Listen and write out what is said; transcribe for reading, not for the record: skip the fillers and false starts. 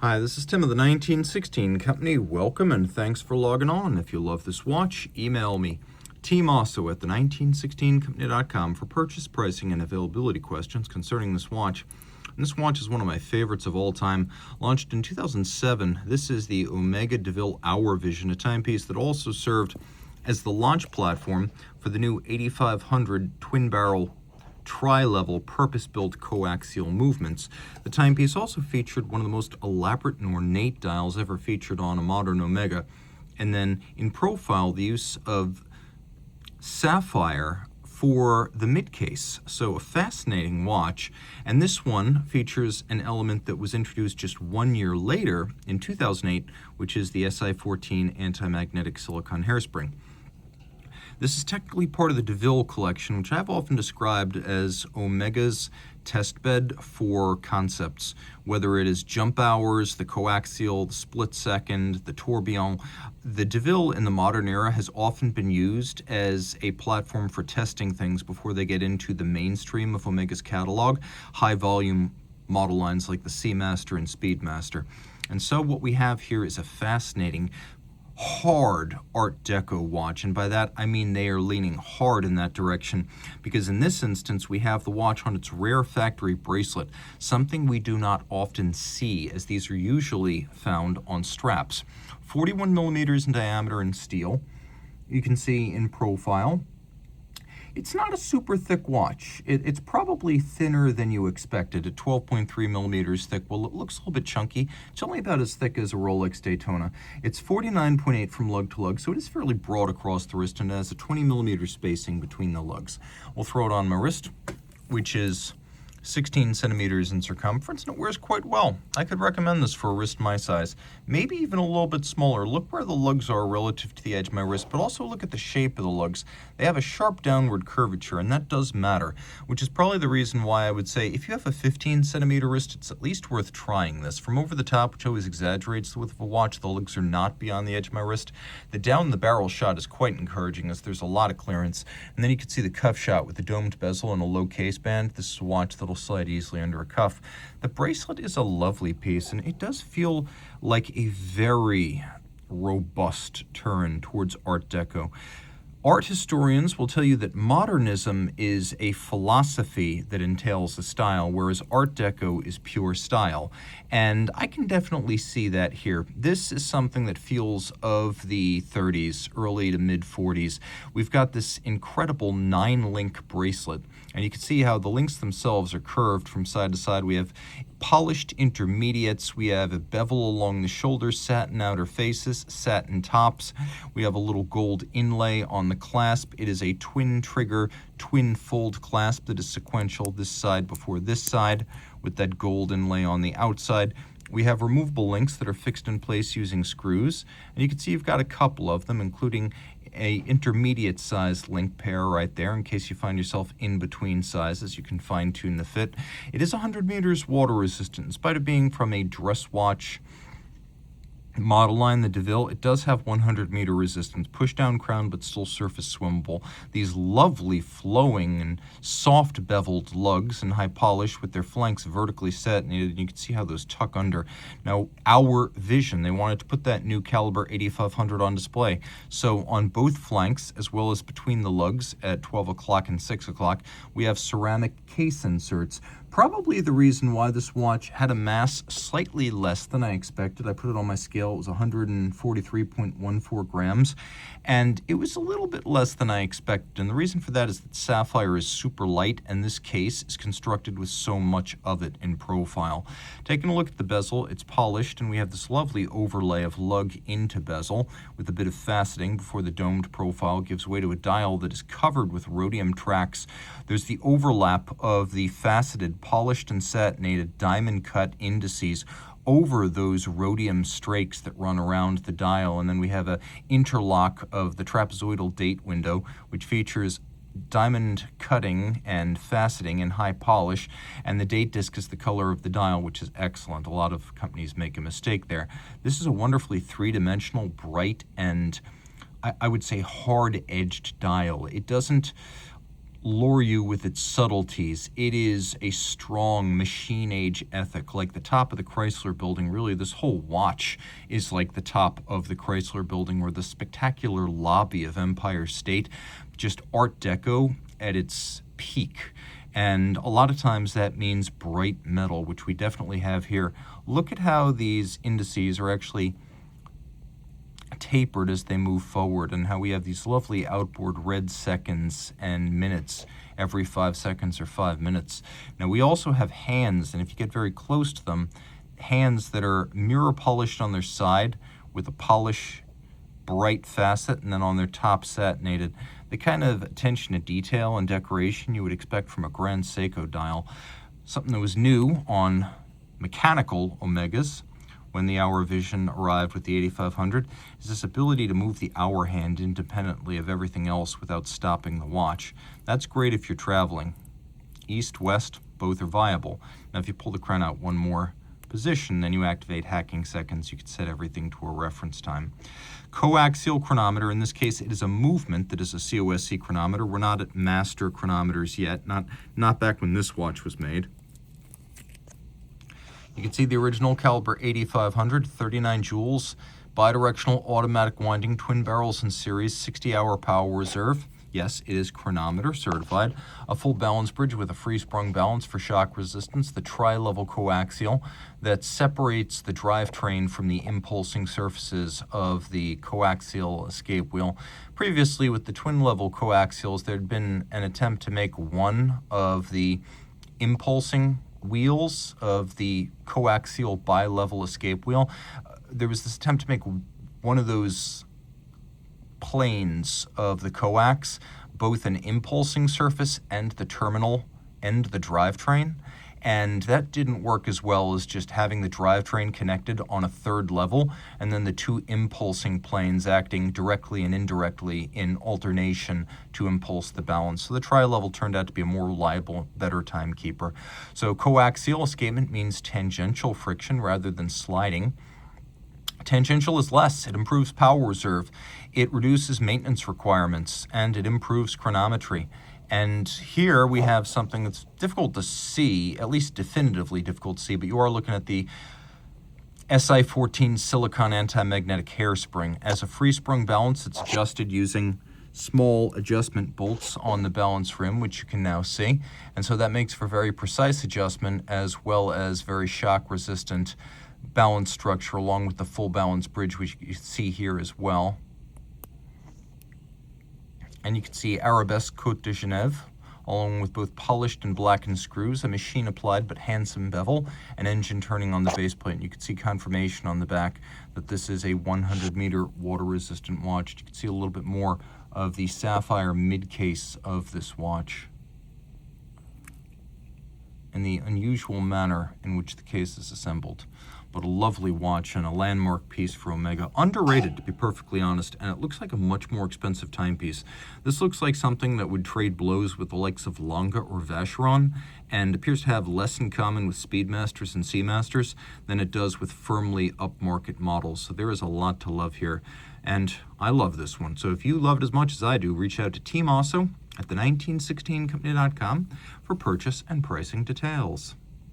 Hi, this is Tim of the 1916 Company. Welcome and thanks for logging on. If you love this watch, email me, Team Mosso at the1916company.com for purchase, pricing, and availability questions concerning this watch. And this watch is one of my favorites of all time. Launched in 2007, this is the Omega DeVille Hour Vision, a timepiece that also served as the launch platform for the new 8500 twin-barrel tri-level purpose-built coaxial movements. The timepiece also featured one of the most elaborate and ornate dials ever featured on a modern Omega. And then in profile, the use of sapphire for the mid-case. So a fascinating watch. And this one features an element that was introduced just 1 year later in 2008, which is the SI-14 anti-magnetic silicon hairspring. This is technically part of the DeVille collection, which I've often described as Omega's testbed for concepts, whether it is jump hours, the coaxial, the split second, the tourbillon. The DeVille in the modern era has often been used as a platform for testing things before they get into the mainstream of Omega's catalog, high volume model lines like the Seamaster and Speedmaster. And so what we have here is a fascinating hard Art Deco watch, and by that I mean they are leaning hard in that direction, because in this instance we have the watch on its rare factory bracelet, something we do not often see, as these are usually found on straps. 41 millimeters in diameter in steel. You can see in profile it's not a super thick watch. It's probably thinner than you expected at 12.3 millimeters thick. Well, it looks a little bit chunky. It's only about as thick as a Rolex Daytona. It's 49.8 from lug to lug, so it is fairly broad across the wrist and has a 20 millimeter spacing between the lugs. We'll throw it on my wrist, which is 16 centimeters in circumference, and it wears quite well. I could recommend this for a wrist my size, maybe even a little bit smaller. Look where the lugs are relative to the edge of my wrist, but also look at the shape of the lugs. They have a sharp downward curvature, and that does matter, which is probably the reason why I would say if you have a 15 centimeter wrist, it's at least worth trying this. From over the top, which always exaggerates the width of a watch, the lugs are not beyond the edge of my wrist. The down the barrel shot is quite encouraging, as there's a lot of clearance. And then you can see the cuff shot with the domed bezel and a low case band. This is a watch that'll slide easily under a cuff. The bracelet is a lovely piece, and it does feel like a very robust turn towards Art Deco. Art historians will tell you that modernism is a philosophy that entails a style, whereas Art Deco is pure style. And I can definitely see that here. This is something that feels of the 30s, early to mid 40s. We've got this incredible 9-link bracelet, and you can see how the links themselves are curved from side to side. We have polished intermediates, we have a bevel along the shoulders, satin outer faces, satin tops. We have a little gold inlay on the clasp. It is a twin trigger, twin fold clasp that is sequential, this side before this side, with that gold inlay on the outside. We have removable links that are fixed in place using screws, and you can see you've got a couple of them, including a intermediate sized link pair right there in case you find yourself in between sizes. You can fine tune the fit. It is 100 meters water resistant. In spite of being from a dress watch model line, the DeVille, it does have 100 meter resistance, push down crown but still surface swimmable. These lovely flowing and soft beveled lugs and high polish with their flanks vertically set, and you can see how those tuck under. Now, Hour Vision, they wanted to put that new caliber 8500 on display, so on both flanks as well as between the lugs at 12 o'clock and 6 o'clock we have ceramic case inserts. Probably the reason why this watch had a mass slightly less than I expected. I put it on my scale, it was 143.14 grams, and it was a little bit less than I expected. And the reason for that is that sapphire is super light, and this case is constructed with so much of it in profile. Taking a look at the bezel, it's polished, and we have this lovely overlay of lug into bezel with a bit of faceting before the domed profile gives way to a dial that is covered with rhodium tracks. There's the overlap of the faceted, polished and satinated diamond cut indices over those rhodium strakes that run around the dial, and then we have an interlock of the trapezoidal date window, which features diamond cutting and faceting and high polish, and the date disc is the color of the dial, which is excellent. A lot of companies make a mistake there. This is a wonderfully three-dimensional, bright, and I would say hard-edged dial. It doesn't lure you with its subtleties. It is a strong machine age ethic, like the top of the Chrysler Building. Really, this whole watch is like the top of the Chrysler Building, or the spectacular lobby of Empire State, just Art Deco at its peak. And a lot of times that means bright metal, which we definitely have here. Look at how these indices are actually tapered as they move forward, and how we have these lovely outboard red seconds and minutes every 5 seconds or 5 minutes. Now we also have hands, and if you get very close to them, hands that are mirror polished on their side with a polish bright facet, and then on their top satinated. The kind of attention to detail and decoration you would expect from a Grand Seiko dial. Something that was new on mechanical Omegas when the Hour Vision arrived with the 8500 is this ability to move the hour hand independently of everything else without stopping the watch. That's great if you're traveling. East, west, both are viable. Now if you pull the crown out one more position, then you activate hacking seconds. You can set everything to a reference time. Coaxial chronometer, in this case it is a movement that is a COSC chronometer. We're not at master chronometers yet, not back when this watch was made. You can see the original caliber 8500, 39 joules, bidirectional automatic winding, twin barrels in series, 60-hour power reserve. Yes, it is chronometer certified. A full balance bridge with a free-sprung balance for shock resistance. The tri-level coaxial that separates the drivetrain from the impulsing surfaces of the coaxial escape wheel. Previously, with the twin-level coaxials, there had been an attempt to make one of the impulsing wheels of the coaxial bi-level escape wheel. There was this attempt to make one of those planes of the coax both an impulsing surface and the terminal and the drivetrain, and that didn't work as well as just having the drivetrain connected on a third level and then the two impulsing planes acting directly and indirectly in alternation to impulse the balance. So the tri-level turned out to be a more reliable, better timekeeper. So coaxial escapement means tangential friction rather than sliding. Tangential is less. It improves power reserve. It reduces maintenance requirements, and it improves chronometry. And here we have something that's difficult to see, at least definitively difficult to see, but you are looking at the SI14 silicon anti-magnetic hairspring. As a free-sprung balance, it's adjusted using small adjustment bolts on the balance rim, which you can now see. And so that makes for very precise adjustment as well as very shock-resistant balance structure, along with the full balance bridge, which you see here as well. And you can see Arabesque Côte de Genève, along with both polished and blackened screws, a machine applied but handsome bevel, and engine turning on the base plate. And you can see confirmation on the back that this is a 100-meter water-resistant watch. You can see a little bit more of the sapphire mid-case of this watch and the unusual manner in which the case is assembled. But a lovely watch and a landmark piece for Omega. Underrated, to be perfectly honest, and it looks like a much more expensive timepiece. This looks like something that would trade blows with the likes of Longa or Vacheron, and appears to have less in common with Speedmasters and Seamasters than it does with firmly upmarket models. So there is a lot to love here, and I love this one. So if you love it as much as I do, reach out to Team Mosso at the 1916company.com for purchase and pricing details.